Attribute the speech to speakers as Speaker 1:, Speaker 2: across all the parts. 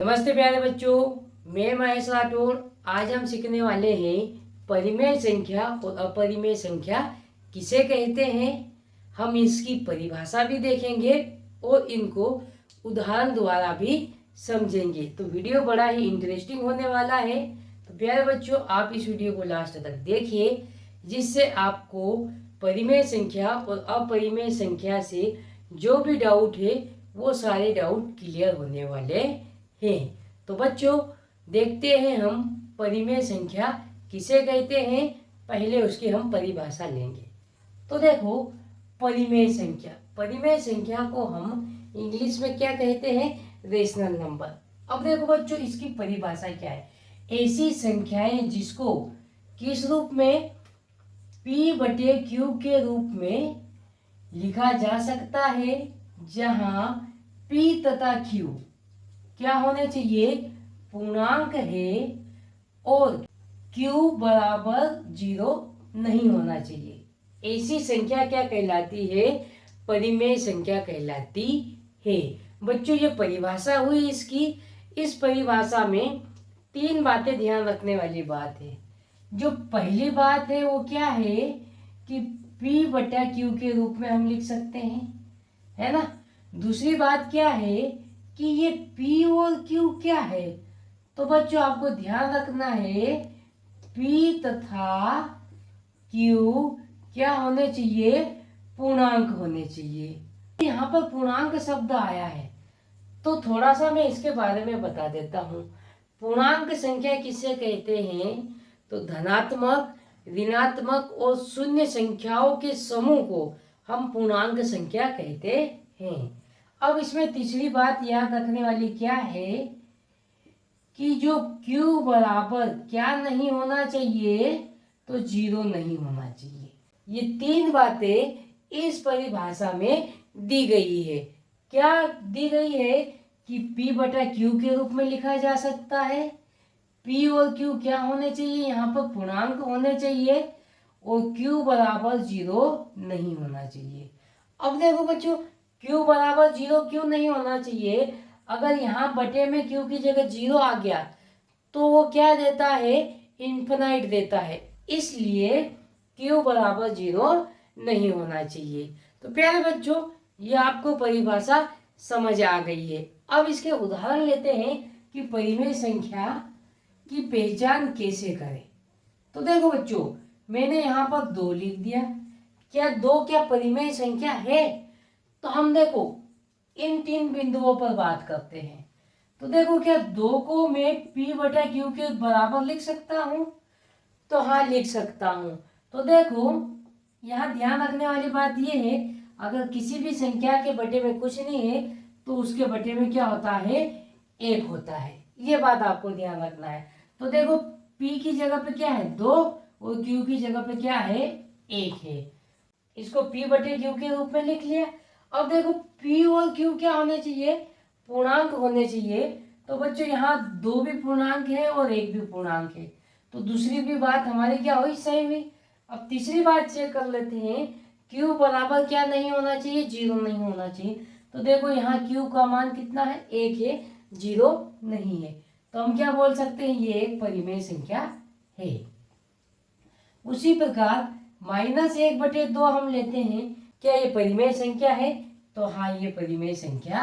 Speaker 1: नमस्ते प्यारे बच्चों, मैं महेश राठौड़। आज हम सीखने वाले हैं परिमेय संख्या और अपरिमेय संख्या किसे कहते हैं। हम इसकी परिभाषा भी देखेंगे और इनको उदाहरण द्वारा भी समझेंगे। तो वीडियो बड़ा ही इंटरेस्टिंग होने वाला है। तो प्यारे बच्चों, आप इस वीडियो को लास्ट तक देखिए, जिससे आपको परिमेय संख्या और अपरिमेय संख्या से जो भी डाउट है वो सारे डाउट क्लियर होने वाले हैं। तो बच्चों, देखते हैं हम परिमेय संख्या किसे कहते हैं। पहले उसकी हम परिभाषा लेंगे। तो देखो, परिमेय संख्या को हम इंग्लिश में क्या कहते हैं? Rational number. अब देखो बच्चों, इसकी परिभाषा क्या है? ऐसी संख्याएं जिसको किस रूप में? P/Q के रूप में लिखा जा सकता है, जहां P तथा Q क्या होने चाहिए? पूर्णांक है और Q बराबर 0 नहीं होना चाहिए। ऐसी संख्या क्या कहलाती है? परिमेय संख्या कहलाती है। बच्चों, ये परिभाषा हुई इसकी। इस परिभाषा में 3 बातें ध्यान रखने वाली बात है। जो पहली बात है वो क्या है कि P/Q के रूप में हम लिख सकते हैं, है ना। दूसरी बात क्या है कि ये P और Q क्या है? तो बच्चों, आपको ध्यान रखना है P तथा Q क्या होने चाहिए? पूर्णांक होने चाहिए। यहाँ पर पूर्णांक शब्द आया है तो थोड़ा सा मैं इसके बारे में बता देता हूँ। पूर्णांक संख्या किसे कहते हैं? तो धनात्मक, ऋणात्मक और शून्य संख्याओं के समूह को हम पूर्णांक संख्या कहते हैं। अब इसमें तीसरी बात याद रखने वाली क्या है कि जो Q बराबर क्या नहीं होना चाहिए? तो 0 नहीं होना चाहिए। ये 3 बातें इस परिभाषा में दी गई है। क्या दी गई है कि P/Q के रूप में लिखा जा सकता है। P और Q क्या होने चाहिए? यहाँ पर पूर्णांक होने चाहिए और Q बराबर 0 नहीं होना चाहिए। अब देखो बच्चों, Q बराबर 0 क्यों नहीं होना चाहिए? अगर यहाँ बटे में Q की जगह 0 आ गया तो वो क्या देता है? इन्फिनाइट देता है। इसलिए Q बराबर 0 नहीं होना चाहिए। तो प्यारे बच्चों, ये आपको परिभाषा समझ आ गई है। अब इसके उदाहरण लेते हैं कि परिमेय संख्या की पहचान कैसे करें। तो देखो बच्चों, मैंने यहाँ पर 2 लिख दिया। क्या 2 क्या परिमेय संख्या है? तो हम देखो इन 3 बिंदुओं पर बात करते हैं। तो देखो, क्या 2 को मैं P/Q के बराबर लिख सकता हूँ? तो हाँ, लिख सकता हूँ। तो देखो, यहाँ ध्यान रखने वाली बात ये है, अगर किसी भी संख्या के बटे में कुछ नहीं है तो उसके बटे में क्या होता है? 1 होता है। ये बात आपको ध्यान रखना है। तो देखो, P की जगह पे क्या है? 2 और Q की जगह पे क्या है? 1 है। इसको P/Q के रूप में लिख लिया। अब देखो, P और Q क्या होने चाहिए? पूर्णांक होने चाहिए। तो बच्चों, यहाँ 2 भी पूर्णांक है और 1 भी पूर्णांक है। तो दूसरी भी बात हमारी क्या हुई? सही हुई। अब तीसरी बात चेक कर लेते हैं। Q बराबर क्या नहीं होना चाहिए? 0 नहीं होना चाहिए। तो देखो, यहाँ Q का मान कितना है? 1 है, 0 नहीं है। तो हम क्या बोल सकते हैं? ये एक परिमेय संख्या है। उसी प्रकार -1/2 हम लेते हैं। क्या ये परिमेय संख्या है? तो हाँ, ये परिमेय संख्या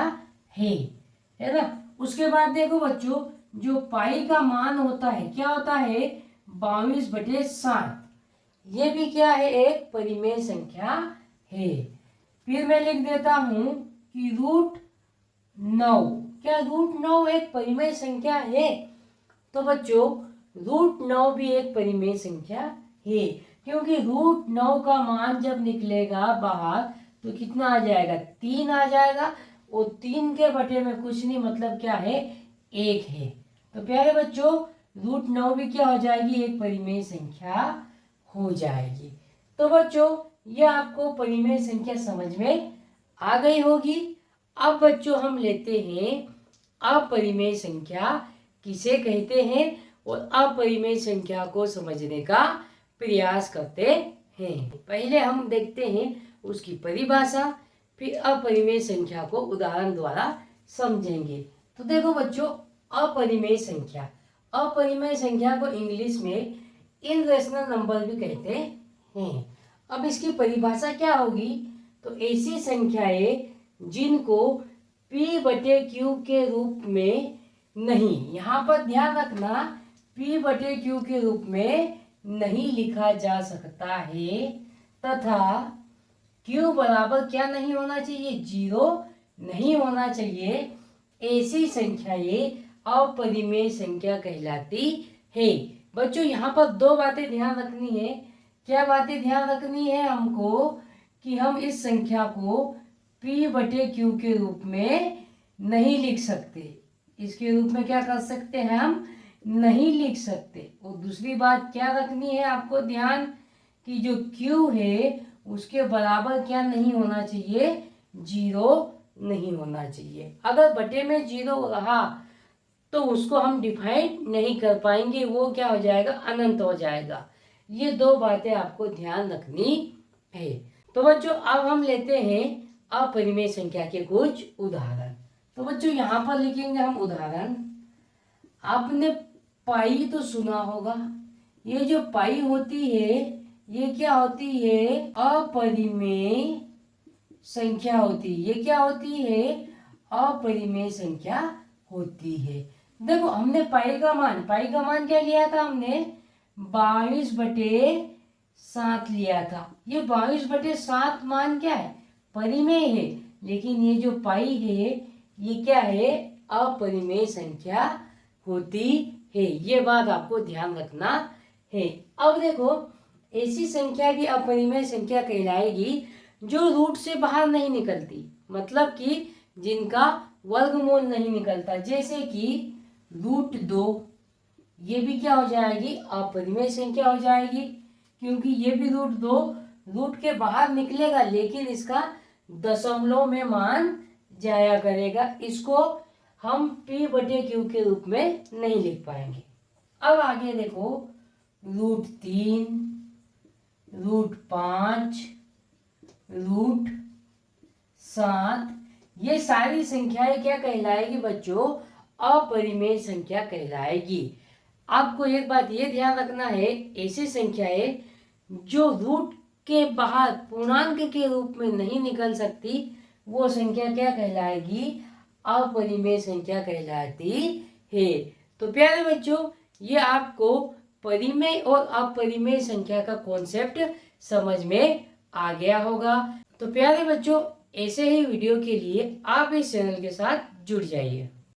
Speaker 1: है ना। उसके बाद देखो बच्चों, जो पाई का मान होता है क्या होता है? 22/60। ये भी क्या है? एक परिमेय संख्या है। फिर मैं लिख देता हूं कि √9। क्या √9 एक परिमेय संख्या है? तो बच्चों, √9 भी एक परिमेय संख्या है, क्योंकि √9 का मान जब निकलेगा बाहर तो कितना आ जाएगा? 3 आ जाएगा और 3 के बटे में कुछ नहीं, मतलब क्या है? 1 है। तो प्यारे बच्चों, √9 भी क्या हो जाएगी? एक परिमेय संख्या हो जाएगी। तो बच्चों, ये आपको परिमेय संख्या समझ में आ गई होगी। अब बच्चों, हम लेते हैं अपरिमेय संख्या किसे कहते हैं और अपरिमेय संख्या को समझने का प्रयास करते हैं। पहले हम देखते हैं उसकी परिभाषा, फिर अपरिमेय संख्या को उदाहरण द्वारा समझेंगे। तो देखो बच्चों, अपरिमेय संख्या। अपरिमेय संख्या को इंग्लिश में इनरेशनल नंबर भी कहते हैं। अब इसकी परिभाषा क्या होगी? तो ऐसी संख्याएं जिनको P/Q के रूप में नहीं, यहाँ पर ध्यान रखना, P/Q के रूप में नहीं लिखा जा सकता है, तथा Q बराबर क्या नहीं होना चाहिए? 0 नहीं होना चाहिए। ऐसी संख्याएं अपरिमेय संख्या कहलाती है। बच्चों यहाँ पर दो बातें ध्यान रखनी है। क्या बातें ध्यान रखनी है हमको? कि हम इस संख्या को P/Q के रूप में नहीं लिख सकते। इसके रूप में क्या कर सकते हैं? हम नहीं लिख सकते। और दूसरी बात क्या रखनी है आपको ध्यान, कि जो Q है उसके बराबर क्या नहीं होना चाहिए? 0 नहीं होना चाहिए। अगर बटे में 0 रहा तो उसको हम डिफाइन नहीं कर पाएंगे, वो क्या हो जाएगा? अनंत हो जाएगा। ये दो बातें आपको ध्यान रखनी है। तो बच्चों अब हम लेते हैं अपरिमेय संख्या के कुछ उदाहरण। तो बच्चों यहाँ पर लिखेंगे हम उदाहरण। आपने पाई तो सुना होगा। ये जो पाई होती है ये क्या होती है? अपरिमेय संख्या होती है। ये क्या होती है? अपरिमेय संख्या होती है। देखो हमने पाई का मान क्या लिया था? हमने 22/7 लिया था। ये 22/7 मान क्या है? परिमेय है। लेकिन ये जो पाई है ये क्या है? अपरिमेय संख्या होती है। ये बात आपको ध्यान रखना है। अब देखो ऐसी संख्या भी अपरिमेय संख्या कहलाएगी जो रूट से बाहर नहीं निकलती, मतलब कि जिनका वर्गमूल नहीं निकलता। जैसे कि √2, ये भी क्या हो जाएगी? अपरिमेय संख्या हो जाएगी, क्योंकि ये भी √2 रूट के बाहर निकलेगा लेकिन इसका दशमलव में मान जाया करेगा। इसको हम P/Q के रूप में नहीं लिख पाएंगे। अब आगे देखो √3, √5, √7, ये सारी संख्याएं क्या कहलाएगी बच्चों? अपरिमेय संख्या कहलाएगी। आपको एक बात ये ध्यान रखना है, ऐसी संख्याएं जो रूट के बाहर पूर्णांक के रूप में नहीं निकल सकती, वो संख्या क्या कहलाएगी? अपरिमेय संख्या कहलाती है। तो प्यारे बच्चों ये आपको परिमेय और अपरिमेय संख्या का कॉन्सेप्ट समझ में आ गया होगा। तो प्यारे बच्चों ऐसे ही वीडियो के लिए आप इस चैनल के साथ जुड़ जाइए।